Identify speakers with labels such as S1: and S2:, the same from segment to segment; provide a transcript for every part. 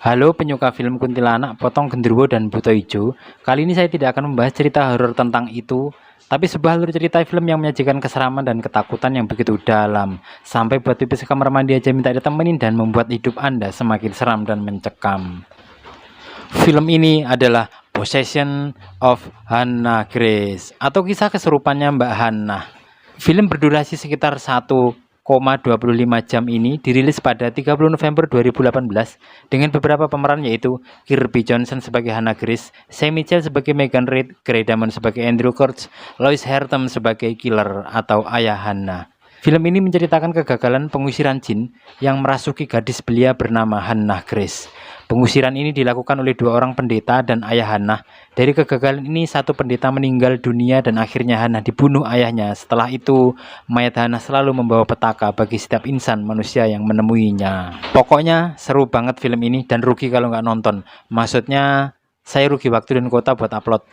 S1: Halo penyuka film kuntilanak, potong genderuwo dan buto ijo. Kali ini saya tidak akan membahas cerita horor tentang itu, tapi sebuah alur cerita film yang menyajikan keseraman dan ketakutan yang begitu dalam, sampai buat pipis kamar mandi aja minta ditemenin dan membuat hidup Anda semakin seram dan mencekam. Film ini adalah Possession of Hannah Grace atau kisah kesurupannya Mbak Hannah. Film berdurasi sekitar 1,25 jam ini dirilis pada 30 November 2018 dengan beberapa pemeran yaitu Kirby Johnson sebagai Hannah Grace, Sam Mitchell sebagai Megan Reed, Grey Damon sebagai Andrew Kurtz, Lois Hertham sebagai killer atau ayah Hannah. Film ini menceritakan kegagalan pengusiran jin yang merasuki gadis belia bernama Hannah Grace. Pengusiran ini dilakukan oleh dua orang pendeta dan ayah Hannah. Dari kegagalan ini, satu pendeta meninggal dunia dan akhirnya Hannah dibunuh ayahnya. Setelah itu, mayat Hannah selalu membawa petaka bagi setiap insan manusia yang menemuinya. Pokoknya seru banget film ini dan rugi kalau nggak nonton. Maksudnya, saya rugi waktu dan kota buat upload.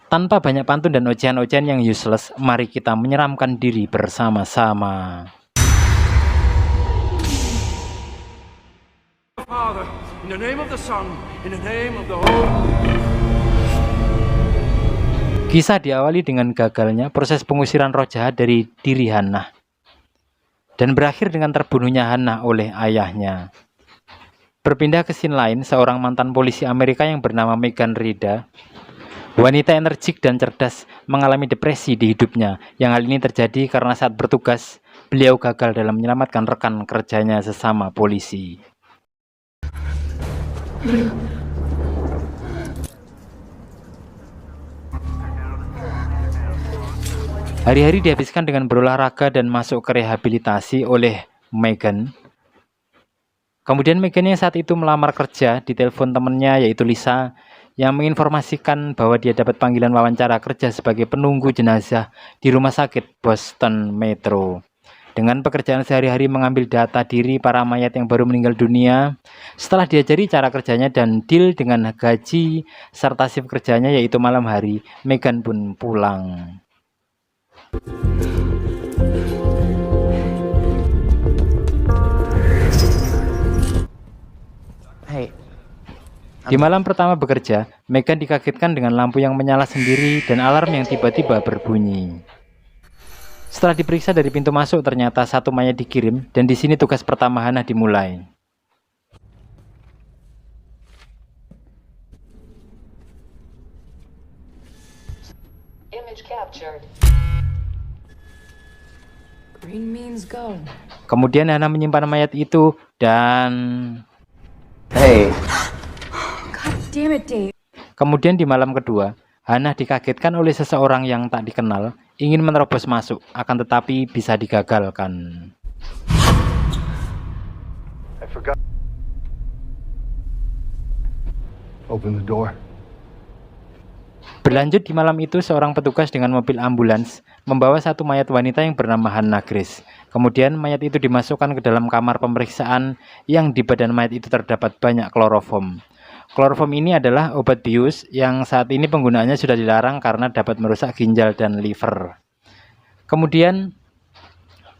S1: Tanpa banyak pantun dan ocehan-ocehan yang useless, mari kita menyeramkan diri bersama-sama.
S2: Father, in the name of the Son, in the name of the Holy.
S1: Kisah diawali dengan gagalnya proses pengusiran roh jahat dari diri Hannah dan berakhir dengan terbunuhnya Hannah oleh ayahnya. Berpindah ke scene lain, seorang mantan polisi Amerika yang bernama Megan Reed, wanita energik dan cerdas, mengalami depresi di hidupnya. Yang hal ini terjadi karena saat bertugas, beliau gagal dalam menyelamatkan rekan kerjanya sesama polisi. Hari-hari dihabiskan dengan berolahraga dan masuk ke rehabilitasi oleh Megan. Kemudian Megan yang saat itu melamar kerja ditelepon temannya yaitu Lisa yang menginformasikan bahwa dia dapat panggilan wawancara kerja sebagai penunggu jenazah di rumah sakit Boston Metro. Dengan pekerjaan sehari-hari mengambil data diri para mayat yang baru meninggal dunia, setelah diajari cara kerjanya dan deal dengan gaji serta shift kerjanya yaitu malam hari, Megan pun pulang. Di malam pertama bekerja, Megan dikagetkan dengan lampu yang menyala sendiri dan alarm yang tiba-tiba berbunyi. Setelah diperiksa dari pintu masuk, ternyata satu mayat dikirim dan di sini tugas pertama Hannah dimulai.
S3: Image captured. Green means go.
S1: Kemudian Hannah menyimpan mayat itu dan
S3: God damn it, Dave.
S1: kemudian di malam kedua, Hannah dikagetkan oleh seseorang yang tak dikenal ingin menerobos masuk, akan tetapi bisa digagalkan.
S4: I forgot. Open the door.
S1: Berlanjut di malam itu, seorang petugas dengan mobil ambulans membawa satu mayat wanita yang bernama Hannah Grace. Kemudian mayat itu dimasukkan ke dalam kamar pemeriksaan yang di badan mayat itu terdapat banyak kloroform. Kloroform ini adalah obat bius yang saat ini penggunaannya sudah dilarang karena dapat merusak ginjal dan liver. Kemudian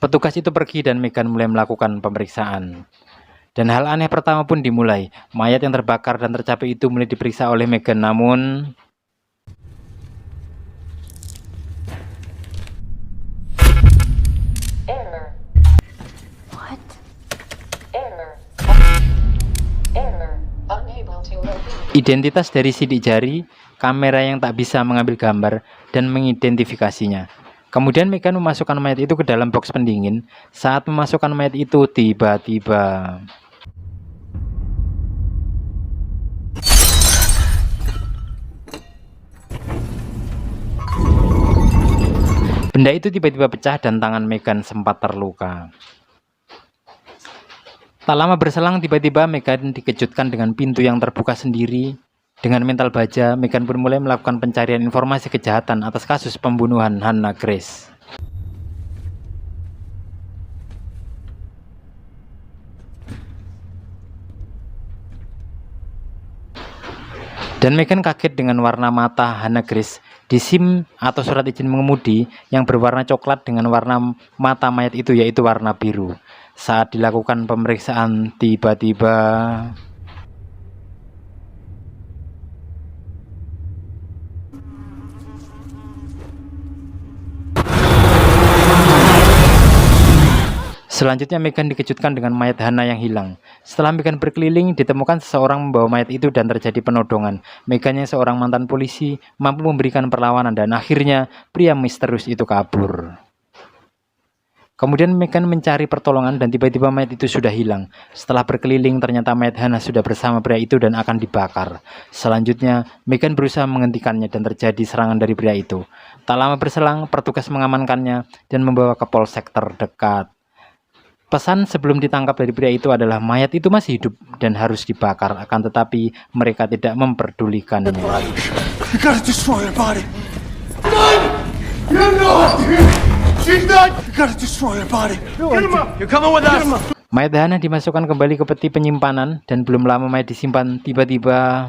S1: petugas itu pergi dan Megan mulai melakukan pemeriksaan. Dan hal aneh pertama pun dimulai. Mayat yang terbakar dan tercapek itu mulai diperiksa oleh Megan, namun
S3: Error. What? Error. Error. Unable to locate.
S1: identitas dari sidik jari, kamera yang tak bisa mengambil gambar, dan mengidentifikasinya. Kemudian Megan memasukkan mayat itu ke dalam box pendingin. Saat memasukkan mayat itu, tiba-tiba benda itu tiba-tiba pecah dan tangan Megan sempat terluka. Tak lama berselang, tiba-tiba Megan dikejutkan dengan pintu yang terbuka sendiri. Dengan mental baja, Megan pun mulai melakukan pencarian informasi kejahatan atas kasus pembunuhan Hannah Grace. Dan Megan kaget dengan warna mata Hannah Grace di SIM atau surat izin mengemudi yang berwarna coklat dengan warna mata mayat itu yaitu warna biru. Saat dilakukan pemeriksaan, tiba-tiba Selanjutnya Megan dikejutkan dengan mayat Hannah yang hilang. Setelah Megan berkeliling, ditemukan seseorang membawa mayat itu dan terjadi penodongan. Megan yang seorang mantan polisi mampu memberikan perlawanan dan akhirnya pria misterius itu kabur. Kemudian Megan mencari pertolongan dan tiba-tiba mayat itu sudah hilang. Setelah berkeliling, ternyata mayat Hannah sudah bersama pria itu dan akan dibakar. Selanjutnya, Megan berusaha menghentikannya dan terjadi serangan dari pria itu. Tak lama berselang, petugas mengamankannya dan membawa ke polsek terdekat. Pesan sebelum ditangkap dari pria itu adalah mayat itu masih hidup dan harus dibakar, akan tetapi mereka tidak memperdulikannya.
S2: You gotta destroy her body. No! She's not! You gotta destroy her body. Get him up! You're coming with us!
S1: Mayat Hannah dimasukkan kembali ke peti penyimpanan dan belum lama mayat disimpan, tiba-tiba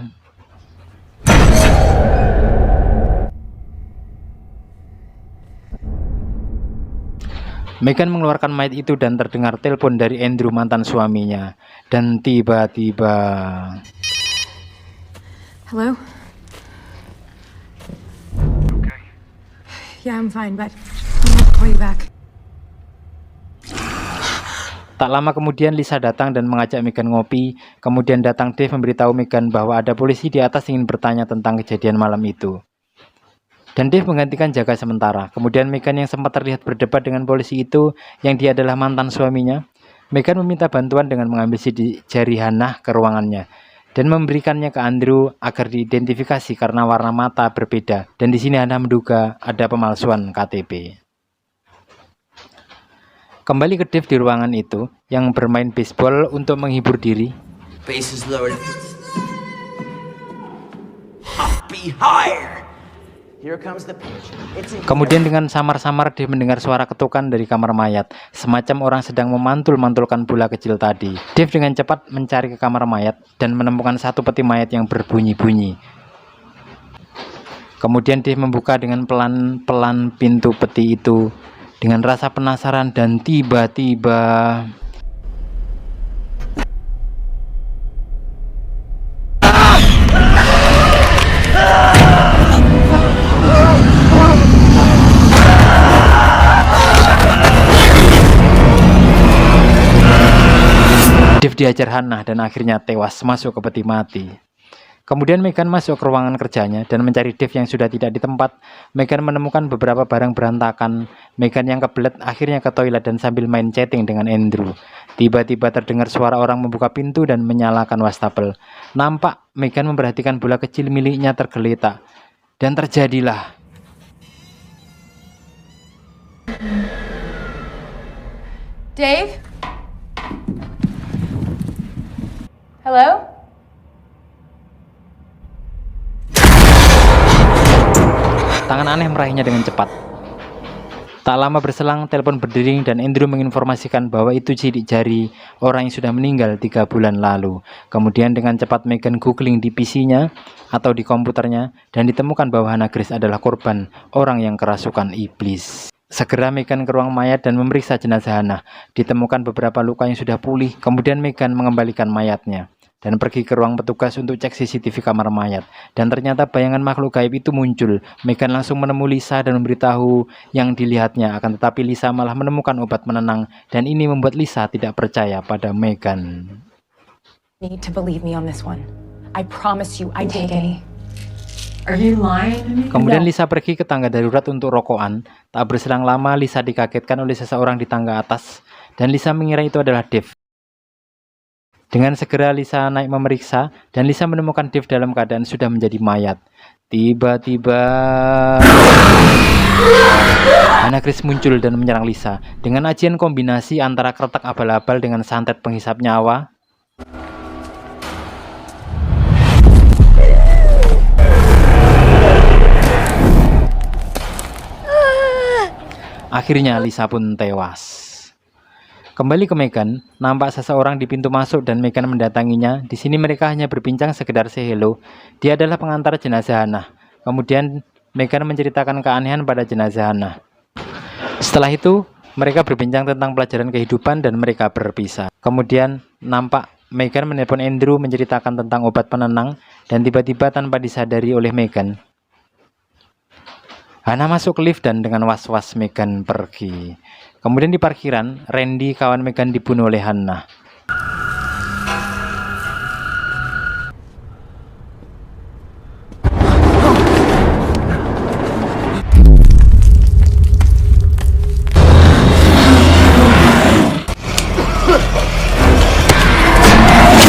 S1: Megan mengeluarkan mayat itu dan terdengar telepon dari Andrew, mantan suaminya. Dan tiba-tiba
S3: Hello? Yeah, I'm fine, but I'm gonna call you back.
S1: tak lama kemudian Lisa datang dan mengajak Megan ngopi. Kemudian datang Dave memberitahu Megan bahwa ada polisi di atas ingin bertanya tentang kejadian malam itu. Dan Dave menggantikan jaga sementara. Kemudian Megan yang sempat terlihat berdebat dengan polisi itu, yang dia adalah mantan suaminya. Megan meminta bantuan dengan mengambil sidik jari Hannah ke ruangannya dan memberikannya ke Andrew agar diidentifikasi karena warna mata berbeda. Dan di sini Hannah menduga ada pemalsuan KTP. Kembali ke Dave di ruangan itu, yang bermain baseball untuk menghibur diri.
S5: Bases loaded. Be higher. Here comes the pitch. It's in
S1: Kemudian dengan samar-samar Dave mendengar suara ketukan dari kamar mayat, semacam orang sedang memantul-mantulkan bola kecil tadi. Dave dengan cepat mencari ke kamar mayat dan menemukan satu peti mayat yang berbunyi-bunyi. Kemudian Dave membuka dengan pelan-pelan pintu peti itu dengan rasa penasaran dan tiba-tiba Dave diajar Hannah dan akhirnya tewas masuk ke peti mati. Kemudian Megan masuk ke ruangan kerjanya dan mencari Dave yang sudah tidak di tempat. Megan menemukan beberapa barang berantakan. Megan yang kebelet akhirnya ke toilet dan sambil main chatting dengan Andrew. Tiba-tiba terdengar suara orang membuka pintu dan menyalakan wastafel. Nampak Megan memperhatikan bola kecil miliknya tergeletak. Dan terjadilah.
S3: Dave? Hello?
S1: Tangan aneh meraihnya dengan cepat. Tak lama berselang, telepon berdering dan Andrew menginformasikan bahwa itu sidik jari orang yang sudah meninggal 3 bulan lalu. Kemudian dengan cepat Megan googling di PC-nya atau di komputernya dan ditemukan bahwa Hannah Grace adalah korban orang yang kerasukan iblis. Segera Megan ke ruang mayat dan memeriksa jenazah Hannah. Ditemukan beberapa luka yang sudah pulih. Kemudian Megan mengembalikan mayatnya dan pergi ke ruang petugas untuk cek CCTV kamar mayat. Dan ternyata bayangan makhluk gaib itu muncul. Megan langsung menemui Lisa dan memberitahu yang dilihatnya. Akan tetapi Lisa malah menemukan obat penenang. Dan ini membuat Lisa tidak percaya pada Megan.
S3: Need to believe me on this one. I promise you I didn't take any. Are you lying to me?
S1: Kemudian Lisa pergi ke tangga darurat untuk rokokan. Tak berselang lama Lisa dikagetkan oleh seseorang di tangga atas. Dan Lisa mengira itu adalah Dave. Dengan segera Lisa naik memeriksa dan Lisa menemukan Dave dalam keadaan sudah menjadi mayat. Tiba-tiba Hannah Grace muncul dan menyerang Lisa dengan ajian kombinasi antara kretek abal-abal dengan santet penghisap nyawa. Akhirnya Lisa pun tewas. Kembali ke Megan, nampak seseorang di pintu masuk dan Megan mendatanginya. Di sini mereka hanya berbincang sekedar say hello. Dia adalah pengantar jenazah Hannah. Kemudian Megan menceritakan keanehan pada jenazah Hannah. Setelah itu, mereka berbincang tentang pelajaran kehidupan dan mereka berpisah. Kemudian nampak Megan menelpon Andrew menceritakan tentang obat penenang dan tiba-tiba tanpa disadari oleh Megan, Hana masuk lift dan dengan was-was Megan pergi. Kemudian di parkiran, Randy kawan Megan dibunuh oleh Hana.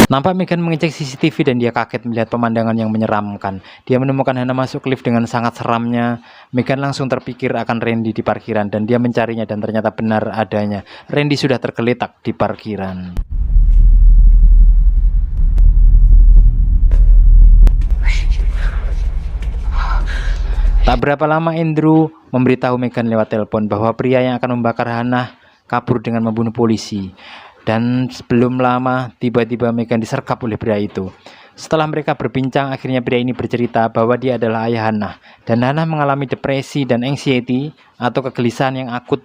S1: Nampak Megan mengecek CCTV dan dia kaget melihat pemandangan yang menyeramkan. Dia menemukan Hana masuk lift dengan sangat seramnya. Megan langsung terpikir akan Randy di parkiran dan dia mencarinya dan ternyata benar adanya. Randy sudah tergeletak di parkiran. Tak berapa lama Andrew memberitahu Megan lewat telepon bahwa pria yang akan membakar Hana kabur dengan membunuh polisi. Dan sebelum lama, tiba-tiba Megan disergap oleh pria itu. Setelah mereka berbincang, akhirnya pria ini bercerita bahwa dia adalah ayah Hana. Dan Hana mengalami depresi dan anxiety atau kegelisahan yang akut.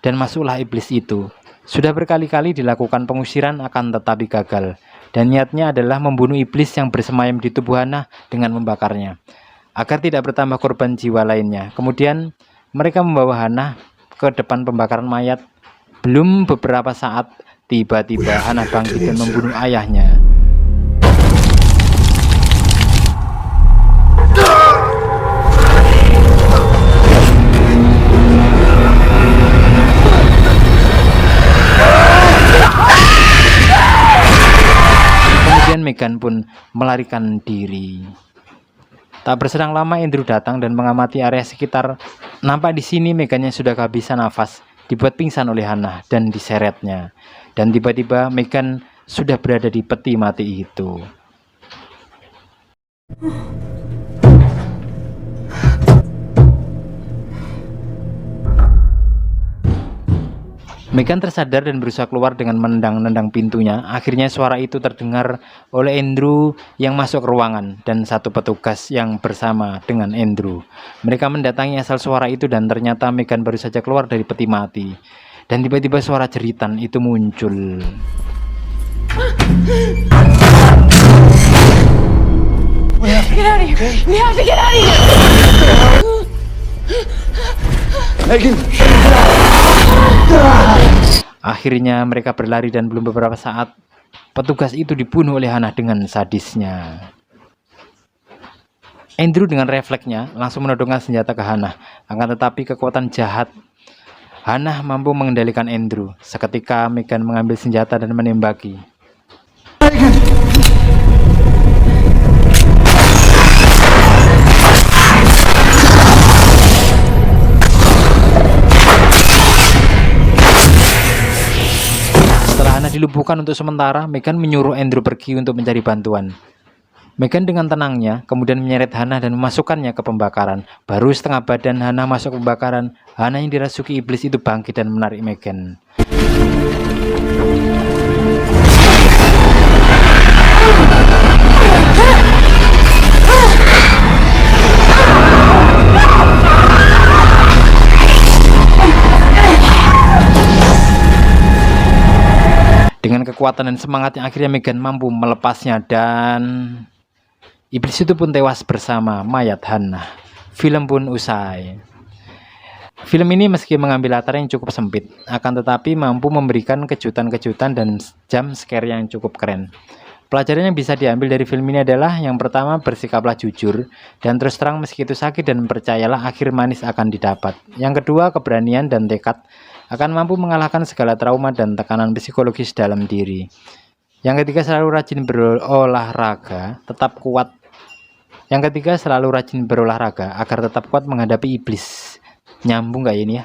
S1: Dan masuklah iblis itu. Sudah berkali-kali dilakukan pengusiran akan tetapi gagal. Dan niatnya adalah membunuh iblis yang bersemayam di tubuh Hana dengan membakarnya. Agar tidak bertambah korban jiwa lainnya. Kemudian mereka membawa Hana ke depan pembakaran mayat. Belum beberapa saat, tiba-tiba Hana bangkit dan membunuh ayahnya. Kemudian Megan pun melarikan diri. Tak berselang lama Andrew datang dan mengamati area sekitar. Nampak di sini Megannya sudah kehabisan nafas, dibuat pingsan oleh Hana dan diseretnya. Dan tiba-tiba Megan sudah berada di peti mati itu. Megan tersadar dan berusaha keluar dengan menendang-nendang pintunya. Akhirnya suara itu terdengar oleh Andrew yang masuk ke ruangan dan satu petugas yang bersama dengan Andrew. Mereka mendatangi asal suara itu dan ternyata Megan baru saja keluar dari peti mati. Dan tiba-tiba suara jeritan itu muncul.
S3: Get out of here! We have to get out of here!
S2: Megan!
S1: Akhirnya mereka berlari dan belum beberapa saat petugas itu dibunuh oleh Hana dengan sadisnya. Andrew dengan refleksnya langsung menodongkan senjata ke Hana. Akan tetapi kekuatan jahat Hana mampu mengendalikan Andrew. Seketika Megan mengambil senjata dan menembaki. Setelah Hana dilumpuhkan untuk sementara, Megan menyuruh Andrew pergi untuk mencari bantuan. Megan dengan tenangnya kemudian menyeret Hana dan memasukkannya ke pembakaran. Baru setengah badan Hana masuk pembakaran, Hana yang dirasuki iblis itu bangkit dan menarik Megan. Dengan kekuatan dan semangat yang akhirnya Megan mampu melepasnya dan iblis itu pun tewas bersama mayat Hana. Film pun usai. Film ini meski mengambil latar yang cukup sempit, akan tetapi mampu memberikan kejutan-kejutan dan jump scare yang cukup keren. Pelajaran yang bisa diambil dari film ini adalah yang pertama, bersikaplah jujur dan terus terang meski itu sakit, dan percayalah akhir manis akan didapat. Yang kedua, keberanian dan tekad akan mampu mengalahkan segala trauma dan tekanan psikologis dalam diri. Yang ketiga, selalu rajin berolahraga, tetap kuat. Yang ketiga, selalu rajin berolahraga agar tetap kuat menghadapi iblis. Nyambung gak ini ya?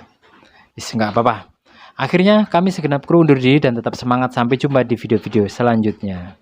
S1: Nggak apa-apa. Akhirnya kami segenap kru undur diri dan tetap semangat. Sampai jumpa di video-video selanjutnya.